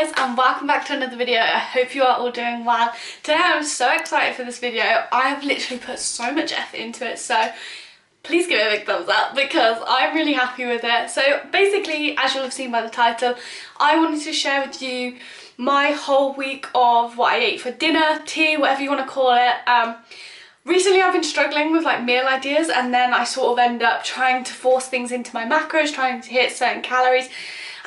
guys, and welcome back to another video. I hope you are all doing well. Today I'm so excited for this video. I have literally put so much effort into it, so please give it a big thumbs up because I'm really happy with it. So basically, as you'll have seen by the title, I wanted to share with you my whole week of what I ate for dinner, tea, whatever you want to call it. Recently I've been struggling with like meal ideas, and then I sort of end up trying to force things into my macros, trying to hit certain calories,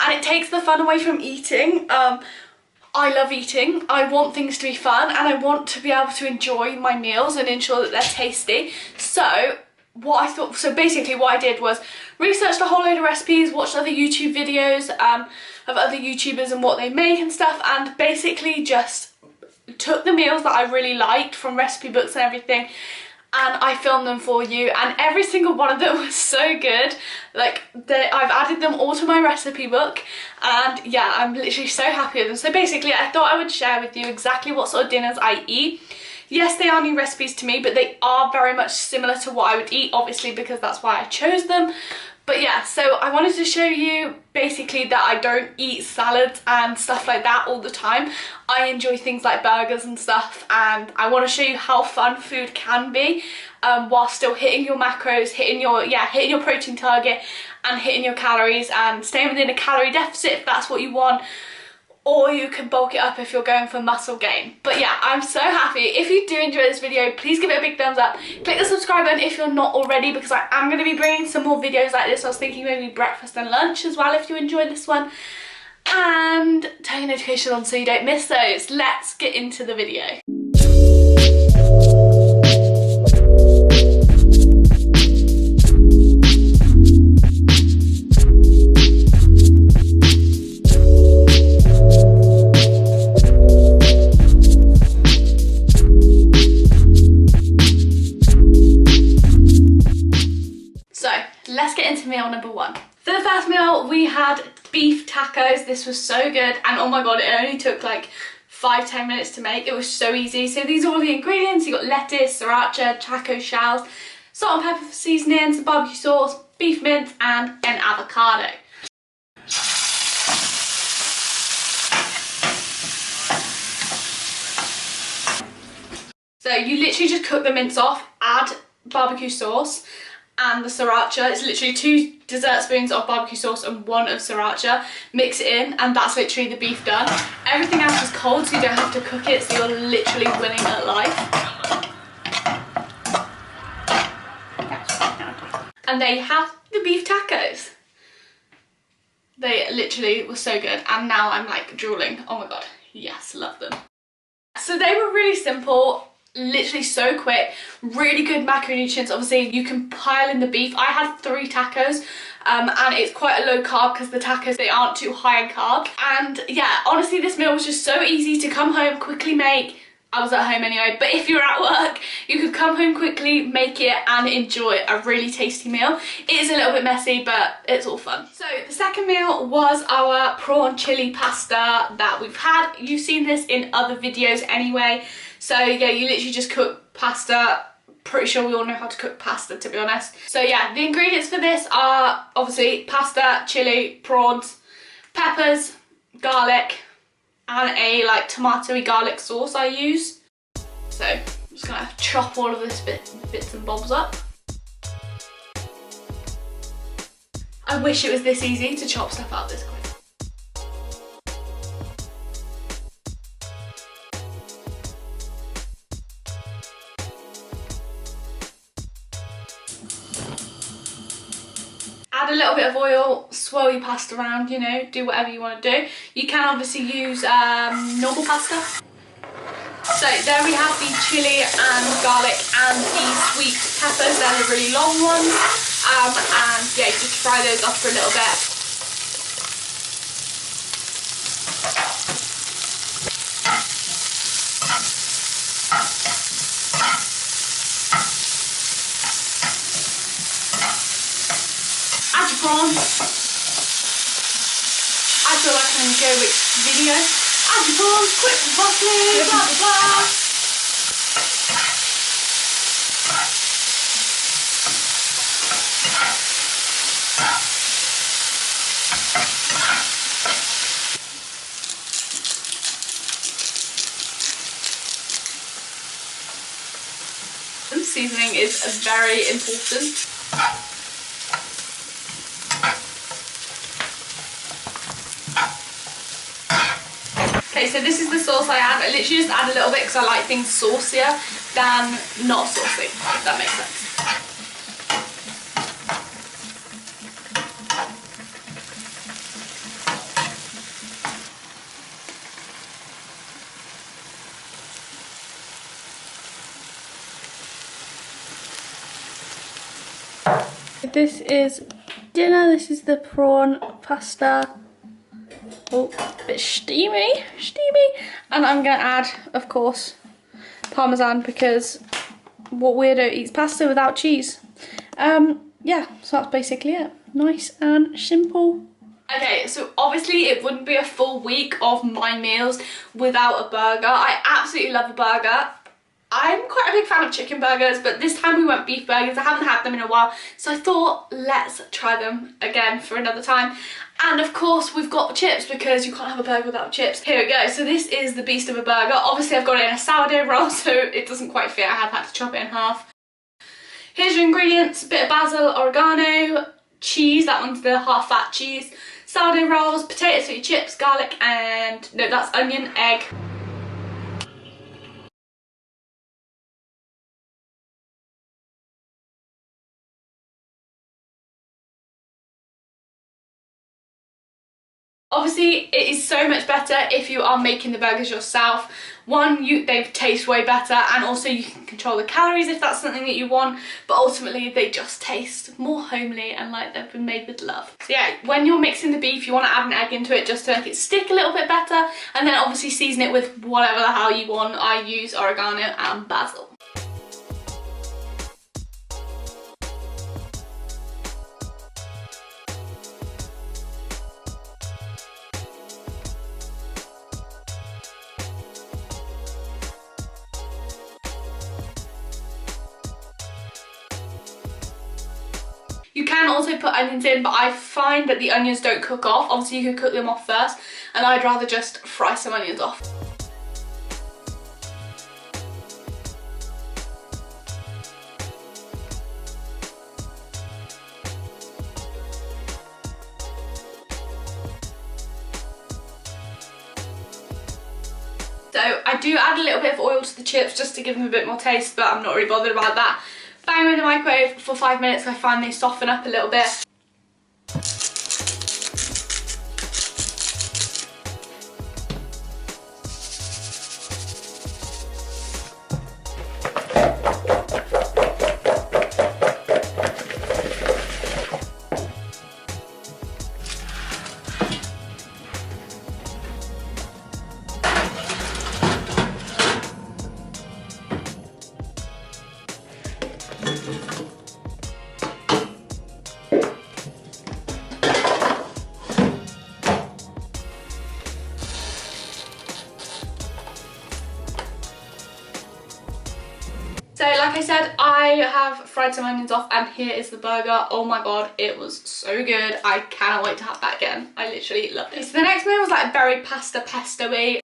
and it takes the fun away from eating. I love eating, I want things to be fun, and I want to be able to enjoy my meals and ensure that they're tasty. So basically what I did was researched a whole load of recipes, watched other YouTube videos of other YouTubers and what they make and stuff, and basically just took the meals that I really liked from recipe books and everything, and I filmed them for you, and every single one of them was so good. Like, I've added them all to my recipe book, and yeah, I'm literally so happy with them. So basically I thought I would share with you exactly what sort of dinners I eat. Yes, they are new recipes to me, but they are very much similar to what I would eat, obviously, because that's why I chose them. But yeah, so I wanted to show you basically that I don't eat salads and stuff like that all the time. I enjoy things like burgers and stuff, and I want to show you how fun food can be while still hitting your macros, hitting your protein target and hitting your calories, and staying within a calorie deficit if that's what you want. Or you can bulk it up if you're going for muscle gain. But yeah, I'm so happy. If you do enjoy this video, please give it a big thumbs up. Click the subscribe button if you're not already, because I am going to be bringing some more videos like this. I was thinking maybe breakfast and lunch as well if you enjoyed this one. And turn your notifications on so you don't miss those. Let's get into the video. Let's get into meal number one. For the first meal, we had beef tacos. This was so good, and oh my god, it only took like 5-10 minutes to make. It was so easy. So these are all the ingredients. You got lettuce, sriracha, taco shells, salt and pepper for seasoning, some barbecue sauce, beef mince, and an avocado. So you literally just cook the mince off, add barbecue sauce and the sriracha. It's literally 2 dessert spoons of barbecue sauce and 1 of sriracha. Mix it in, and that's literally the beef done. Everything else is cold, so you don't have to cook it, so you're literally winning at life. And there you have the beef tacos. They literally were so good, and now I'm like drooling. Oh my god, yes, love them. So they were really simple, literally so quick, really good macronutrients. Obviously you can pile in the beef. I had 3 tacos and it's quite a low carb because the tacos, they aren't too high in carb. And yeah, honestly this meal was just so easy to come home, quickly make. I was at home anyway, but if you're at work, you could come home quickly, make it, and enjoy a really tasty meal. It is a little bit messy, but it's all fun. So the second meal was our prawn chili pasta that we've had. You've seen this in other videos anyway. So yeah, you literally just cook pasta. Pretty sure we all know how to cook pasta, to be honest. So yeah, the ingredients for this are obviously pasta, chili, prawns, peppers, garlic, and a like tomatoey garlic sauce I use. So I'm just gonna chop all of this bits and bobs up. I wish it was this easy to chop stuff up this quick. Add a little bit of oil, swirl your pasta around, you know, do whatever you want to do. You can obviously use normal pasta. So there we have the chili and garlic and the sweet peppers. They're the really long ones. And yeah, just fry those off for a little bit. Add your prawns. I feel like I'm going to go with video. Add your prawns, quick and parsley, blah blah blah. seasoning is very important. Okay, so this is the sauce I add. I literally just add a little bit because I like things saucier than not saucy, if that makes sense. This is dinner. This is the prawn pasta. Oh, a bit steamy. And I'm gonna add, of course, parmesan, because what weirdo eats pasta without cheese? Yeah, so that's basically it. Nice and simple. Okay, so obviously it wouldn't be a full week of my meals without a burger. I absolutely love a burger. I'm quite a big fan of chicken burgers, but this time we went beef burgers. I haven't had them in a while, so I thought let's try them again for another time. And of course we've got chips, because you can't have a burger without chips. Here we go. So this is the beast of a burger. Obviously I've got it in a sourdough roll, so it doesn't quite fit. I have had to chop it in half. Here's your ingredients: a bit of basil, oregano, cheese, that one's the half fat cheese, sourdough rolls, potato sweet chips, garlic, and no, that's onion, egg. Obviously, it is so much better if you are making the burgers yourself. One, they taste way better, and also you can control the calories if that's something that you want, but ultimately they just taste more homely and like they've been made with love. So yeah, when you're mixing the beef, you want to add an egg into it just to make it stick a little bit better, and then obviously season it with whatever the hell you want. I use oregano and basil. You can also put onions in, but I find that the onions don't cook off. Obviously you could cook them off first, and I'd rather just fry some onions off. So I do add a little bit of oil to the chips just to give them a bit more taste, but I'm not really bothered about that. Bang them in the microwave for 5 minutes. I find they soften up a little bit. So like I said, I have fried some onions off, and here is the burger. Oh my god, it was so good. I cannot wait to have that again. I literally loved it. So the next meal was like very pasta pesto-y.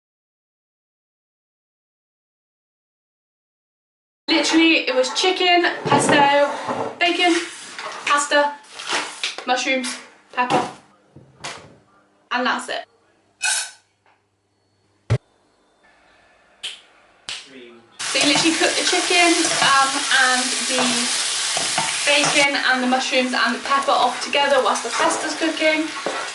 Literally, it was chicken, pesto, bacon, pasta, mushrooms, pepper, and that's it. So you literally cook the chicken and the bacon and the mushrooms and the pepper off together whilst the pasta's cooking.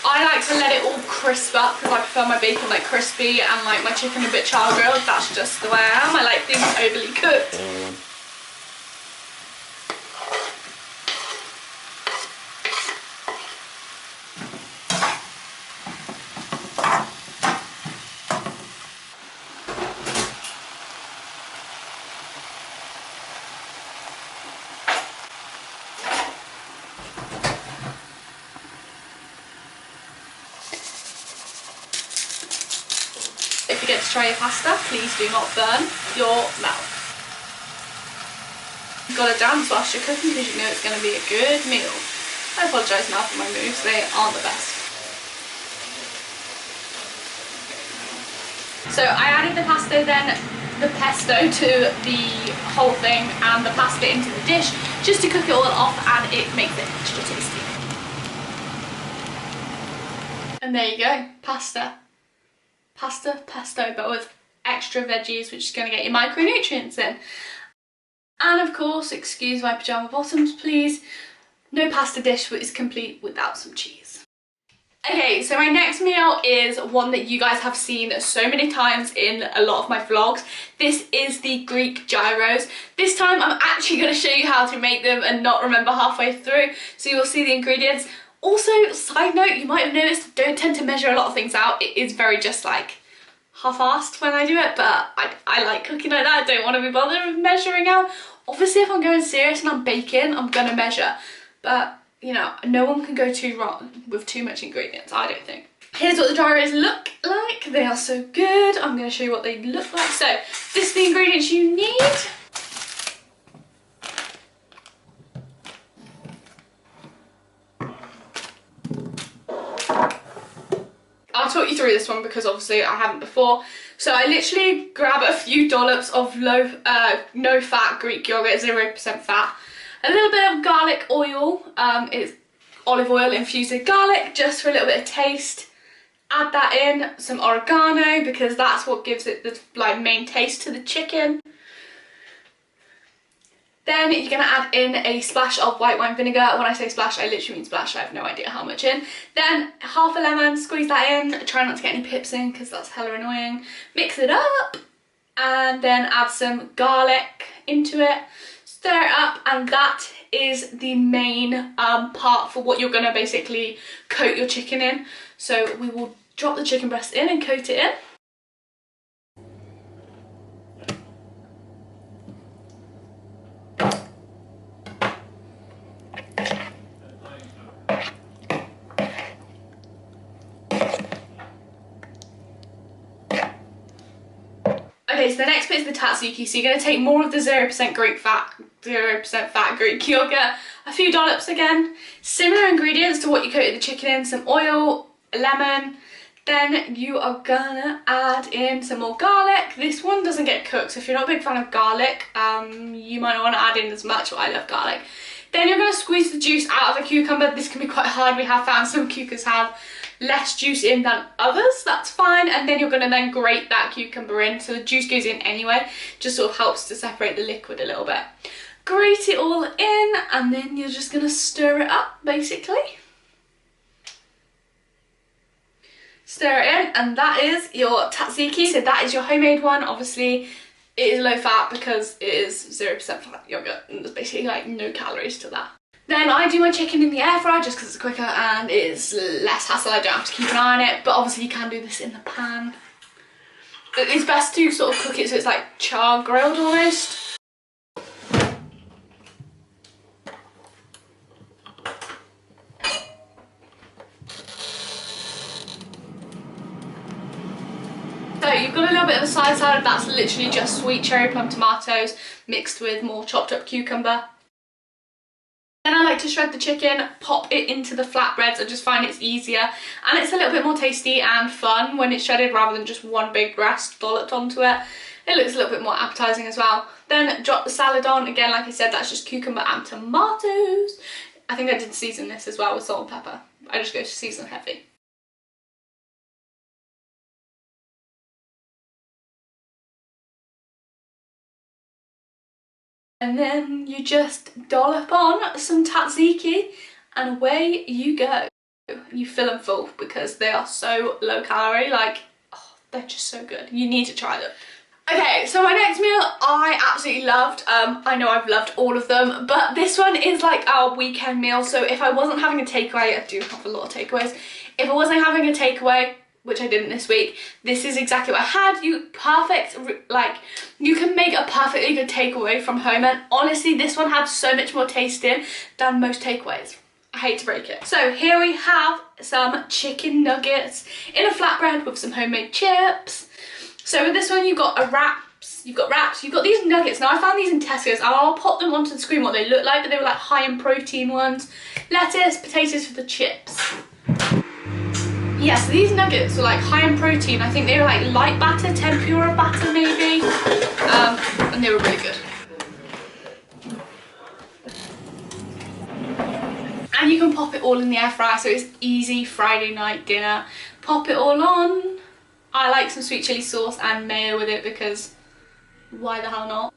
I like to let it all crisp up because I prefer my bacon like crispy and like my chicken a bit char grilled. That's just the way I am. I like things overly cooked. If you get to try your pasta, please do not burn your mouth. You've got to dance whilst you're cooking because you know it's going to be a good meal. I apologise now for my moves, they aren't the best. So I added the pasta then the pesto to the whole thing and the pasta into the dish just to cook it all off, and it makes it extra tasty. And there you go, pasta, pesto, but with extra veggies, which is going to get your micronutrients in. And of course, excuse my pyjama bottoms please, no pasta dish is complete without some cheese. Okay, so my next meal is one that you guys have seen so many times in a lot of my vlogs. This is the Greek gyros. This time I'm actually going to show you how to make them and not remember halfway through, so you'll see the ingredients. Also, side note, you might have noticed, I don't tend to measure a lot of things out. It is very just like half-assed when I do it, but I like cooking like that. I don't want to be bothered with measuring out. Obviously, if I'm going serious and I'm baking, I'm going to measure. But, you know, no one can go too wrong with too much ingredients, I don't think. Here's what the gyros look like. They are so good. I'm going to show you what they look like. So, this is the ingredients you need. I'll talk you through this one because obviously I haven't before. So I literally grab a few dollops of no fat Greek yogurt, 0% fat, a little bit of garlic oil, it's olive oil infused with garlic just for a little bit of taste. Add that in, some oregano because that's what gives it the like main taste to the chicken. Then you're going to add in a splash of white wine vinegar. When I say splash, I literally mean splash. I have no idea how much in. Then half a lemon, squeeze that in. Try not to get any pips in because that's hella annoying. Mix it up and then add some garlic into it. Stir it up, and that is the main part for what you're going to basically coat your chicken in. So we will drop the chicken breast in and coat it in. Okay, so the next bit is the tzatziki. So you're going to take more of the 0% Greek fat, 0% fat Greek yogurt, a few dollops again, similar ingredients to what you coated the chicken in, some oil, lemon. Then you are gonna add in some more garlic. This one doesn't get cooked, so if you're not a big fan of garlic, you might not want to add in as much, but I love garlic. Then you're going to squeeze the juice out of a cucumber. This can be quite hard. We have found some cucumbers have less juice in than others, that's fine. And then you're going to then grate that cucumber in, so the juice goes in anyway, just sort of helps to separate the liquid a little bit. Grate it all in, and then you're just going to stir it up basically. Stir it in, and that is your tzatziki. So that is your homemade one. Obviously it is low fat because it is 0% fat yogurt, and there's basically like no calories to that. Then I do my chicken in the air fryer just because it's quicker and it's less hassle. I don't have to keep an eye on it, but obviously you can do this in the pan. It's best to sort of cook it so it's like char grilled almost. So you've got a little bit of a side salad. That's literally just sweet cherry plum tomatoes mixed with more chopped up cucumber. Then I like to shred the chicken, pop it into the flatbreads. I just find it's easier and it's a little bit more tasty and fun when it's shredded rather than just one big breast dolloped onto it. It looks a little bit more appetizing as well. Then drop the salad on. Again, like I said, that's just cucumber and tomatoes. I think I did season this as well with salt and pepper. I just go to season heavy. And then you just dollop on some tzatziki and away you go. You fill them full because they are so low calorie, like, oh, they're just so good. You need to try them. Okay, so my next meal I absolutely loved. I know I've loved all of them, but this one is like our weekend meal. So if I wasn't having a takeaway, I do have a lot of takeaways. If I wasn't having a takeaway, which I didn't this week, this is exactly what I had. You can make a perfectly good takeaway from home, and honestly this one had so much more taste in than most takeaways. I hate to break it. So here we have some chicken nuggets in a flatbread with some homemade chips. So with this one you've got wraps, you've got these nuggets. Now I found these in Tesco's, and I'll pop them onto the screen what they look like, but they were like high in protein ones. Lettuce, potatoes for the chips. Yeah, so these nuggets were like high in protein. I think they were like light batter, tempura batter maybe, and they were really good. And you can pop it all in the air fryer, so it's easy Friday night dinner. Pop it all on. I like some sweet chilli sauce and mayo with it because why the hell not?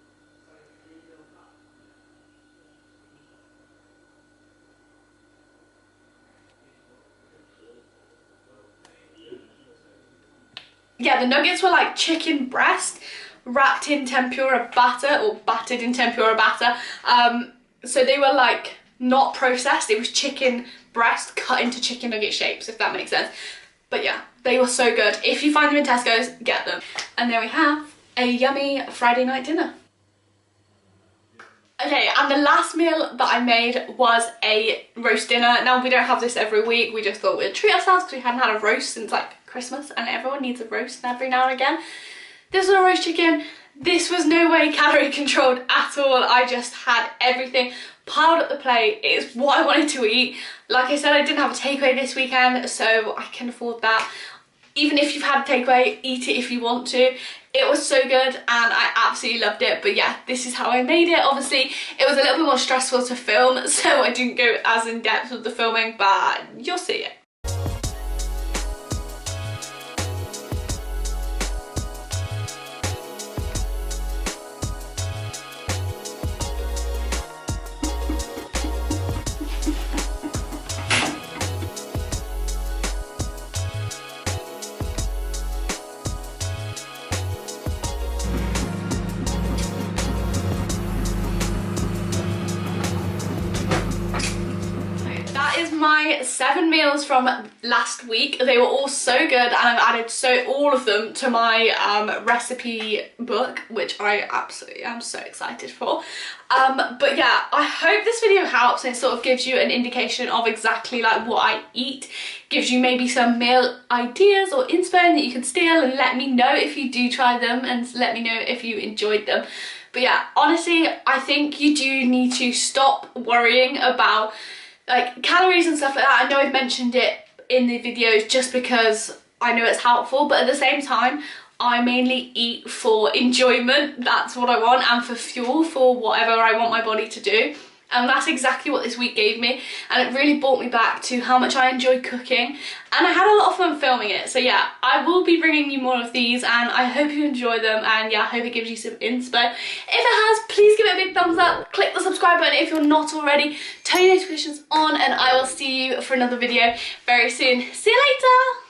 Yeah, the nuggets were like chicken breast wrapped in tempura batter, or battered in tempura batter. So they were like not processed, it was chicken breast cut into chicken nugget shapes, if that makes sense. But yeah, they were so good. If you find them in Tesco's, get them. And there we have a yummy Friday night dinner. Okay, and the last meal that I made was a roast dinner. Now, we don't have this every week, we just thought we'd treat ourselves because we hadn't had a roast since like Christmas, and everyone needs a roast every now and again. This was a roast chicken. This was no way calorie controlled at all. I just had everything piled up the plate. It's what I wanted to eat. Like I said, I didn't have a takeaway this weekend, so I can afford that. Even if you've had a takeaway, eat it if you want to. It was so good and I absolutely loved it. But yeah, this is how I made it. Obviously, it was a little bit more stressful to film, so I didn't go as in depth with the filming, but you'll see it. My 7 meals from last week. They were all so good, and I've added all of them to my recipe book, which I absolutely am so excited for. But yeah, I hope this video helps and it sort of gives you an indication of exactly like what I eat, gives you maybe some meal ideas or inspo that you can steal, and let me know if you do try them and let me know if you enjoyed them. But yeah, honestly, I think you do need to stop worrying about like calories and stuff like that. I know I've mentioned it in the videos just because I know it's helpful, but at the same time, I mainly eat for enjoyment. That's what I want, and for fuel for whatever I want my body to do. And that's exactly what this week gave me, and it really brought me back to how much I enjoy cooking, and I had a lot of fun filming it. So yeah, I will be bringing you more of these, and I hope you enjoy them, and yeah, I hope it gives you some inspo. If it has, please give it a big thumbs up, click the subscribe button if you're not already, turn your notifications on, and I will see you for another video very soon. See you later!